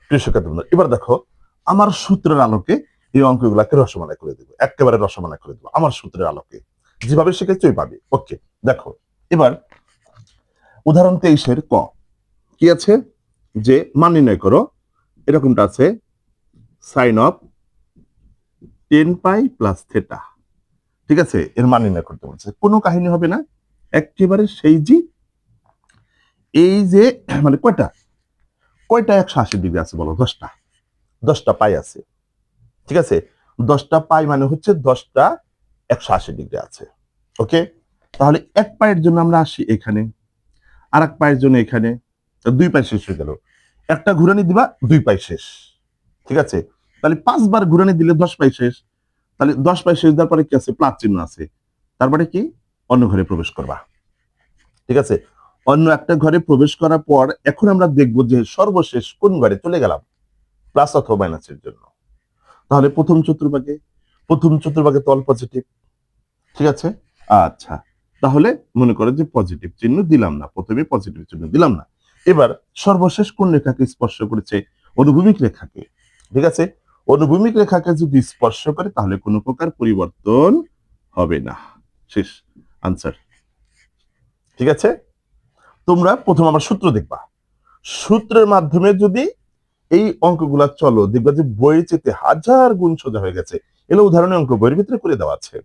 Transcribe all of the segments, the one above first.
প্রিয় শিক্ষার্থী বন্ধু, এবার দেখো আমার সূত্রের আলোকে এই অঙ্কগুলাকে রসমালাই করে দেবো, একেবারে রসমালাই করে দেবো আমার সূত্রের আলোকে, যেভাবে শিখেছি ওইভাবে। ওকে, দেখো এবার উদাহরণ 23-এর ক কি আছে, যে মান নির্ণয় করো, এরকমটা আছে sine of 10 pi plus theta. ঠিক আছে, এর মান নির্ণয় করতে বলছে, কোনো কাহিনী হবে না, একেবারে সেই জি এই যে মানে কয়টা কয়টা 180 ডিগ্রি আছে বলো? 10টা। 10টা পাই আছে। ঠিক আছে, 10টা পাই মানে হচ্ছে 10টা 180 ডিগ্রি আছে। ওকে, তাহলে এক পায়ের জন্য আমরা আসি এখানে, আর এক পায়ের জন্য এখানে, 2 পাই শেষ হয়ে গেল। একটা ঘুরানি দিবা 2 পাই শেষ। ঠিক আছে, তাহলে 5বার ঘুরানি দিলে 10 পাই শেষ। তাহলে 10 পাই শেষ দেওয়ার পরে কি আছে? প্লাস চিহ্ন আছে। তারপরে কি? অন্য ঘরে প্রবেশ করবা। ঠিক আছে, অন্য একটা ঘরে প্রবেশ করার পর এখন আমরা দেখবো যে সর্বশেষ কোন ঘরে চলে গেলাম, প্লাস অথবা মাইনাসের জন্য। তাহলে প্রথম চতুর্ভাগে তো অল পজিটিভ। ঠিক আছে, আচ্ছা, তাহলে মনে করো যে পজিটিভ চিহ্ন দিলাম না, প্রথমে পজিটিভ চিহ্ন দিলাম না। এবার সর্বশেষ কোন রেখাকে স্পর্শ করেছে? অনুভূমিক রেখাকে। ঠিক আছে, অনুভূমিক রেখাকে যদি স্পর্শ করে তাহলে কোনো প্রকার পরিবর্তন হবে না। শেষ, আনসার। ঠিক আছে, তোমরা প্রথম আমার সূত্র দেখবা, সূত্রের মাধ্যমে যদি এই অঙ্কগুলা চলো, দেখবা যে বইয়ের চেয়ে হাজার গুণ সোজা হয়ে গেছে। এগুলো উদাহরণের অঙ্ক বইয়ের ভিতরে করে দেওয়া আছে,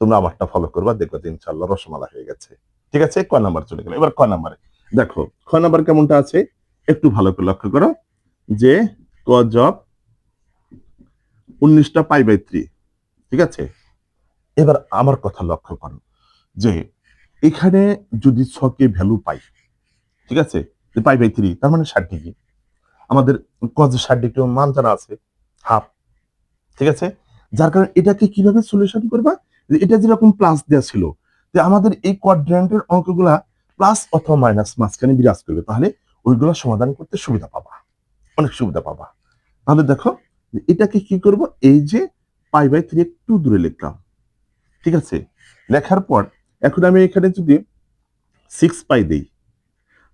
তোমরা আমারটা ফলো করবা, দেখবা যে ইনশাল্লাহ রসমালা হয়ে গেছে। ঠিক আছে, ক নাম্বার চলে গেল। এবার ক নাম্বারে দেখো, খ নাম্বার কেমনটা আছে একটু ভালো করে লক্ষ্য করো, যে ক জব 19টা পাই/3। ঠিক আছে, এবার আমার কথা লক্ষ্য করো, যে এখানে যদি ছকে ভ্যালু পাই, ঠিক আছে, যে পাই/3 তার মানে 60 ডিগ্রি। আমাদের কজ 60 ডিগ্রি মান জানা আছে, হাফ। ঠিক আছে, যার কারণে এটাকে কিভাবে সলিউশন করবা, যে এটা যেরকম প্লাস দেওয়া ছিল, যে আমাদের এই কোয়াড্র্যান্টের অঙ্কগুলা প্লাস অথবা মাইনাস মাঝখানে বিরাজ করবে, তাহলে ওইগুলো সমাধান করতে সুবিধা পাবা, অনেক সুবিধা পাবা। তাহলে দেখো এটাকে কি করব, এই যে পাই/3 একটু দূরে লিখলাম। ঠিক আছে, লেখার পর এখন আমি এখানে যদি 6 পাই দেই,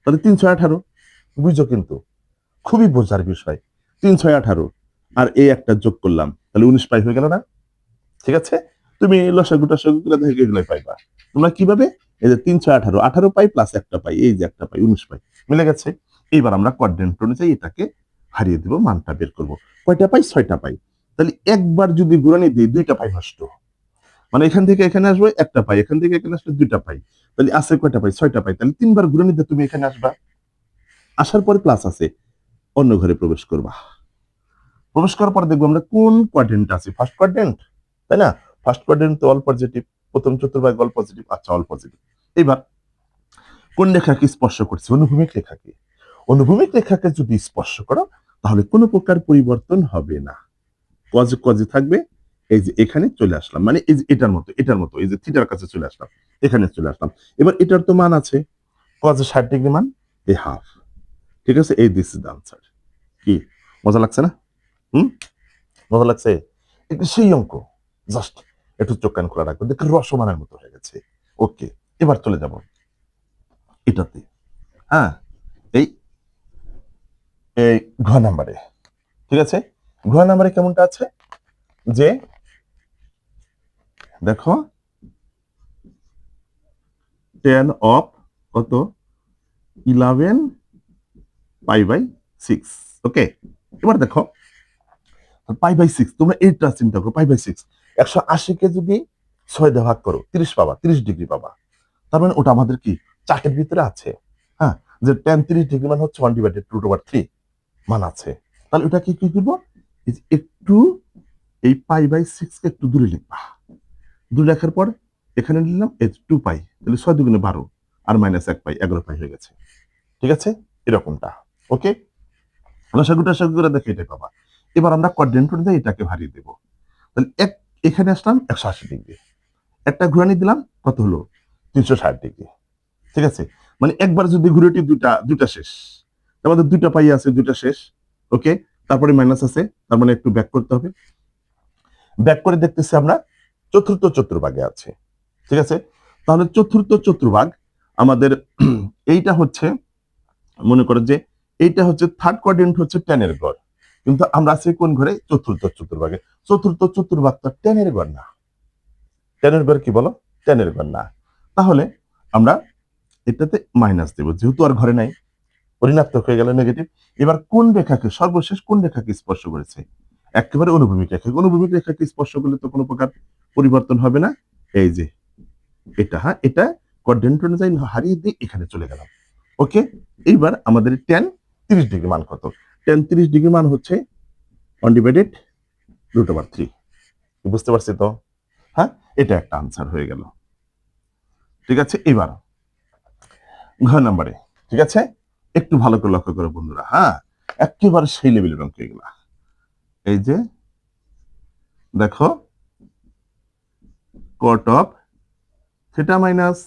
তাহলে 3×6=18। বুঝছো? কিন্তু খুবই বোঝার বিষয়। 3×6=18, আর এই একটা যোগ করলাম, তাহলে 19 পাই হয়ে গেল না? ঠিক আছে, তুমি লসাগু টসাগু করে দেখে এগুলোই পাইবা। তোমরা কিভাবে? এই যে 3×6=18, 18 পাই প্লাস একটা পাই, এই যে একটা পাই, 19 পাই মিলে গেছে। এইবার আমরা কোয়াড্রেন্ট অনুযায়ী এটাকে হারিয়ে দিব, মানটা বের করব। কয়টা পাই? 6টা পাই। তাহলে একবার যদি ঘুরানি দিই 2টা পাই নষ্ট, মানে এখান থেকে এখানে আসবে একটা পাই, এখান থেকে এখানে আসলে 2টা পাই, তাহলে আছে কয়টা পাই? 6টা পাই। তাহলে 3বার ঘুরানি দিয়ে তুমি এখানে আসবা, আসার পরে প্লাস আছে, অন্য ঘরে প্রবেশ করবা। প্রবেশ করার পর দেখবো আমরা কোন কোয়াড্রেন্ট আছে, ফার্স্ট কোয়াড্রেন্ট, তাই না? ফার্স্ট কোয়াড্রেন্ট তো অল পজিটিভ, প্রথম চতুর্ভাগ অল পজিটিভ। আচ্ছা, অল পজিটিভ। এবার কোন রেখাকে স্পর্শ করছে? অনুভূমিক রেখাকে। অনুভূমিক রেখাকে যদি স্পর্শ করো তাহলে কোনো প্রকার পরিবর্তন হবে না, কজে কজে থাকবে। এই যে এখানে চলে আসলাম, মানে এই যে এটার মতো এই যে থিটার কাছে চলে আসলাম, এখানে চলে আসলাম। এবার এটার তো মান আছে, কজে 60 ডিগ্রি মান, এই হাফ। ঠিক আছে, এই দিস ইজ দ্য আনসার। কি মজা লাগছে না? হুম, মজা লাগছে? একটু সেই অঙ্ক, জাস্ট একটু চোখ কান খোলা রাখবো, দেখে রসমানের মতো হয়ে গেছে। ওকে, এবার চলে যাব এটাতে। হ্যাঁ, এই এই ঘ নাম্বারে। ঠিক আছে, ঘ নাম্বারে কেমনটা আছে, যে দেখো 10 অফ কত 11 পাই/6। ওকে, এবার দেখো পাই/6, তোমরা এইটা চিন্তা করো, পাই/6 180-কে যদি 6 দিয়ে ভাগ করো 30 পাবা, 30 ডিগ্রি পাবা। তার মানে ওটা আমাদের কি চার্টের ভিতরে আছে। হ্যাঁ, যে tan 30 ডিগ্রি মান হচ্ছে 1/√3 মান আছে। তাহলে ওটাকে কি করবো, একটু এই পাই/6 কে একটু দূরে লিখবা। দূরে লেখার পর এখানে নিলাম 2 পাই, তাহলে 6×2=12, আর -1 পাই, 11 পাই হয়ে গেছে। ঠিক আছে, এরকমটা। ওকে, লসাগু টসাগু করে দেখে এটা পাবা। এবার আমরা কোয়াড্রেন্ট অনুযায়ী এটাকে ভারিয়ে দেবো। তাহলে এখানে আসলাম 180 ডিগ্রি, একটা ঘুরানি দিলাম, কত হলো? 360 ডিগ্রি। ঠিক আছে, মানে একবার যদি ঘুরেটি দুটা শেষ, আমাদের 2টা পাই আছে, 2টা শেষ। ওকে, তারপরে মাইনাস আছে, তার মানে একটু ব্যাক করতে হবে। ব্যাক করে দেখতেছি আমরা চতুর্থ চতুর্ভাগে আছে। ঠিক আছে, তাহলে চতুর্থ চতুর্ভাগ আমাদের এইটা হচ্ছে, মনে করো যে এইটা হচ্ছে থার্ড কোয়াড্রেন্ট, হচ্ছে টেনের ঘর, কিন্তু আমরা আছি কোন ঘরে? চতুর্থ চতুর্ভাগে। চতুর্থ চতুর্ভাগ তো টেনের ঘর না। টেনের ঘর কি বলো? টেনের ঘর না। তাহলে আমরা এটাতে মাইনাস দেবো, যেহেতু আর ঘরে নাই, ঋণাত্মক হয়ে গেল, নেগেটিভ। এবার কোন রেখাকে, সর্বশেষ কোন রেখাকে স্পর্শ করেছে? একেবারে অনুভূমিক রেখা। অনুভূমিক রেখাকে স্পর্শ করলে তো কোনো প্রকার পরিবর্তন হবে না। এই যে এটা, হ্যাঁ, এটা কোয়াড্রেন্ট অনুযায়ী হারিয়ে দিয়ে এখানে চলে গেলাম। ওকে, এইবার আমাদের টেন 30 ডিগ্রি মান কত? টেন 30 ডিগ্রি মান হচ্ছে 1/√3। বুঝতে পারছি তো? হ্যাঁ, এটা একটা আনসার হয়ে গেল। ঠিক আছে, এবার ঘ নাম্বারে, ঠিক আছে, একটু ভালো করে লক্ষ্য করো বন্ধুরা। হ্যাঁ, একেবারে সেই লেভেলের অঙ্ক এগুলা। এই যে দেখো, কট অফ থিটা মাইনাস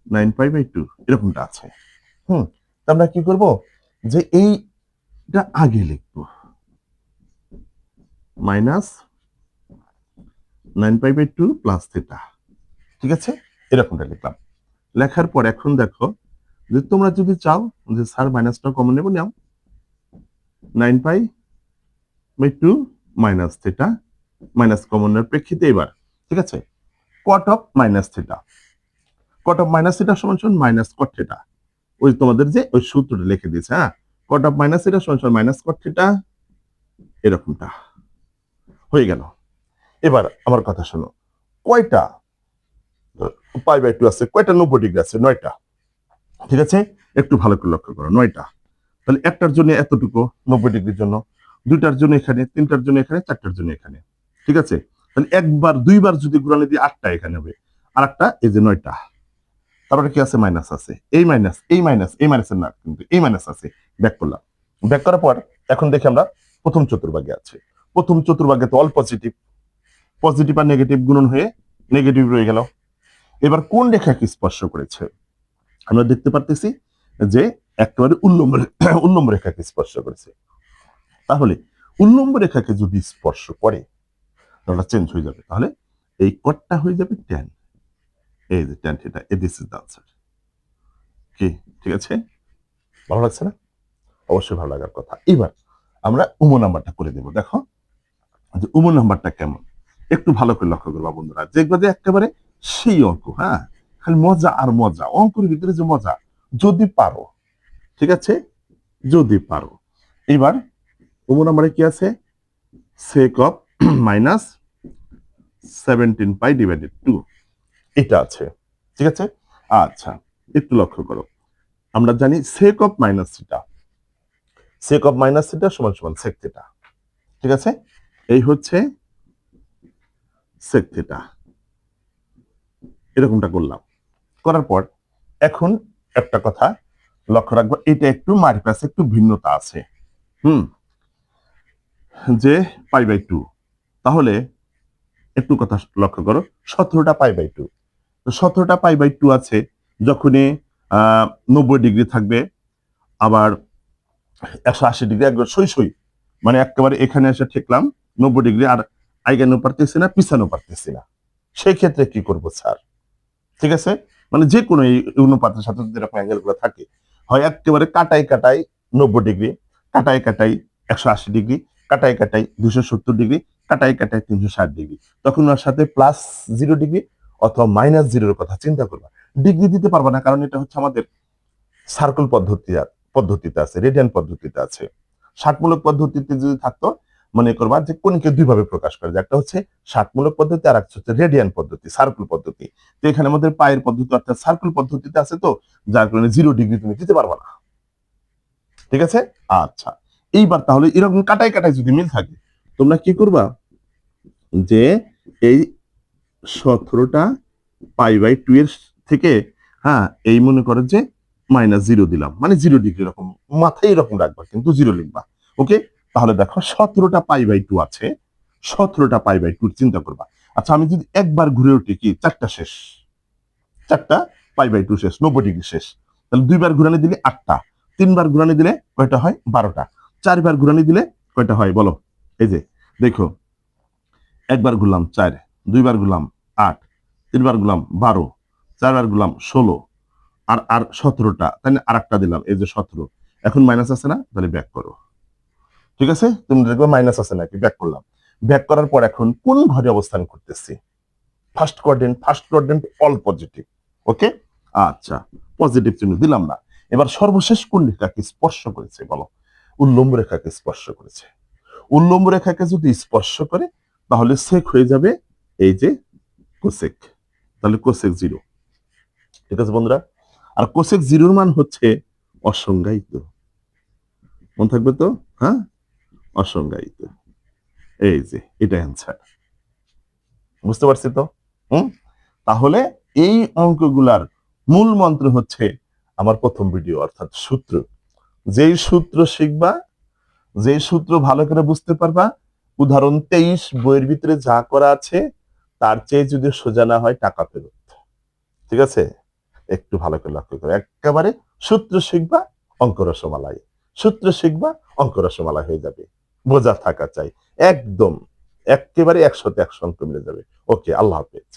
9π/2 এরকমটা আছে। আমরা কি করব, যে এইটা আগে লিখবো, মাইনাস 9π/2 প্লাস থিটা। ঠিক আছে, এরকমটা লিখলাম। লেখার পর এখন দেখো, যে তোমরা যদি চাও যে স্যার মাইনাসটা কমন নেবো, নাও 9π/2 মাইনাস থিটা, মাইনাস কমনের প্রেক্ষিতে এবার, ঠিক আছে, cot of minus theta, cot of minus theta সমান সমান মাইনাস কট থিটা। ওই তোমাদের যে ওই সূত্রটা লিখে দিয়েছে, হ্যাঁ, কট অফ মাইনাস থিটা সমান সমান মাইনাস কট থিটা, এরকমটা হয়ে গেল। এবার আমার কথা শোনো, কয়টা π/2 আছে? কয়টা 90 ডিগ্রি আছে? 9টা। ঠিক আছে, একটু ভালো করে লক্ষ্য করো, 9টা। তাহলে একটার জন্য এতটুকু 90 ডিগ্রির জন্য, দুইটার জন্য এখানে, তিনটার জন্য এখানে, চারটার জন্য এখানে। ঠিক আছে, তাহলে একবার দুইবার যদি ঘুরালে দিয়ে 8টা এখানে হবে, আর একটা এই যে 9টা। তারপরে কি আছে? মাইনাস আছে, এই মাইনাস, এই মাইনাস, এই মাইনাসের না, কিন্তু এই মাইনাস আছে। ব্যাক করলাম, ব্যাক করার পর এখন দেখি আমরা প্রথম চতুর্ভাগে আছে। প্রথম চতুর্ভাগে তো অল পজিটিভ, পজিটিভ আর নেগেটিভ গুণন হয়ে নেগেটিভ রয়ে গেল। এবার কোন রেখাকে স্পর্শ করেছে? আমরা দেখতে পারতেছি যে একেবারে উল্লম্ব রেখাকে স্পর্শ করেছে। তাহলে উল্লম্ব রেখাকে যদি স্পর্শ করে, তাহলে চেঞ্জ হয়ে যাবে। তাহলে এই কটটা হয়ে যাবে ট্যান। এই যে tan theta, this is the answer. কি ঠিক আছে? ভালো লাগছে না? অবশ্যই ভালো লাগার কথা। এবার আমরা উম নাম্বারটা করে দেব। দেখো যে উম নাম্বারটা কেমন, একটু ভালো করে লক্ষ্য করবা বন্ধুরা, দেখবা যে একেবারে সেই অঙ্ক। হ্যাঁ, খালি মজা আর মজা, অঙ্কের ভিতরে যে মজা, যদি পারো। ঠিক আছে, যদি পারো। এবার উম নাম্বারে কি আছে? সেক অফ মাইনাস 17π/2 এটা আছে। ঠিক আছে, আচ্ছা, একটু লক্ষ্য করো, আমরা জানি sec of minus theta, sec of minus theta সমান সমান সেক থিটা। ঠিক আছে, এই হচ্ছে সেক থিটা, এরকমটা করলাম। করার পর এখন একটা কথা লক্ষ্য রাখবো, এটা একটু মারিপাস একটু ভিন্নতা আছে। যে π/2, তাহলে একটু কথা লক্ষ্য করো, 17টা π/2, 17টা π/2 আছে যখনই 90 ডিগ্রি থাকবে, আবার 180 ডিগ্রি, একবার সই সই, মানে একেবারে এখানে এসে ঠেকলাম 90 ডিগ্রি, আর আইগানো পারতেছি না, পিছানো পারতেছি না। সেই ক্ষেত্রে কি করব স্যার? ঠিক আছে, মানে যে কোনো এই অনুপাতের সাথে যদি এরকম অ্যাঙ্গেল গুলো থাকে, হয় একেবারে কাটাই কাটাই 90 ডিগ্রি, কাটাই কাটাই 180 ডিগ্রি, কাটাই কাটাই 270 ডিগ্রি, কাটাই কাটাই 360 ডিগ্রি, তখন ওর সাথে +0 ডিগ্রি অথবা -0-এর কথা চিন্তা করবা। ডিগ্রি দিতে পারবা না, কারণ এটা হচ্ছে আমাদের সার্কেল পদ্ধতিতে আছে, রেডিয়ান পদ্ধতিতে আছে। ষাটমূলক পদ্ধতিতে যদি থাকতো, মনে করবা যে কোনকে দুইভাবে প্রকাশ করা যায়, একটা হচ্ছে ষাটমূলক পদ্ধতি, আর একটা হচ্ছে রেডিয়ান পদ্ধতি, সার্কেল পদ্ধতি। তো এখানে আমাদের পায়ের পদ্ধতি অর্থাৎ সার্কেল পদ্ধতিতে আছে, তো যার কারণে 0 ডিগ্রি তুমি দিতে পারবা না। ঠিক আছে, আচ্ছা, এইবার তাহলে এরকম কাটাই কাটাই যদি মিল থাকে, তোমরা কি করবা, যে এই 17টা π/2 এর থেকে, হ্যাঁ, এই মনে করো যে -0 দিলাম, মানে 0 ডিগ্রি, এরকম মাথায় এরকম রাখবা, কিন্তু 0 লিখবা। ওকে, তাহলে দেখো 17টা π/2 আছে, 17টা π/2 চিন্তা করবা। আচ্ছা, আমি যদি একবার ঘুরে উঠি, কি 4টা শেষ, 4টা π/2 শেষ, 90 ডিগ্রি শেষ। তাহলে দুইবার ঘুরানি দিলে 8টা, তিনবার ঘুরানি দিলে কয়টা হয়? 12টা, চারবার ঘুরানি দিলে কয়টা হয় বলো? এই যে দেখো, একবার ঘুরলাম 4, দুইবার ঘুরলাম 8, তিনবার ঘুরলাম 12, চারবার ঘুরলাম 16, আর 17টা, তাই না? আর একটা দিলাম, এই যে 17, এখন মাইনাস আছে না, তাহলে ব্যাক করো। ঠিক আছে, তুমি দেখবে মাইনাস আছে নাকি, ব্যাক করলাম। ব্যাক করার পর এখন কোন ঘরে অবস্থান করতেছি? First quadrant all positive. Okay, আচ্ছা, পজিটিভ চিহ্ন দিলাম না। এবার সর্বশেষ কোন রেখাকে স্পর্শ করেছে বলো? উল্লম্ব রেখাকে স্পর্শ করেছে। উল্লম্ব রেখাকে যদি স্পর্শ করে তাহলে সেক হয়ে যাবে এই যে কোসেক, তাহলে কোসেক 0। ঠিক আছে বন্ধুরা, আর কোসেক 0 মান হচ্ছে অসংজ্ঞায়িত। মনে থাকবে তো? হ্যাঁ, অসংজ্ঞায়িত। এই যে এটা অ্যান্সার। বুঝতে পারছি তো? হুম, তাহলে এই অঙ্কগুলার মূল মন্ত্র হচ্ছে আমার প্রথম ভিডিও, অর্থাৎ সূত্র। যেই সূত্র শিখবা, যে সূত্র ভালো করে বুঝতে পারবা, উদাহরণ 23 বইয়ের ভিতরে যা করা আছে তার চেয়ে যদি সোজা না হয় টাকা ফেরত। ঠিক আছে, একটু ভালো করে লক্ষ্য করো, একেবারে সূত্র শিখবা, অঙ্ক রসমালাই, সূত্র শিখবা, অঙ্ক রসমালাই হয়ে যাবে। বোঝা থাকা চাই, একদম একেবারে 100-তে 100 অঙ্ক মিলে যাবে। ওকে, আল্লাহ হাফেজ।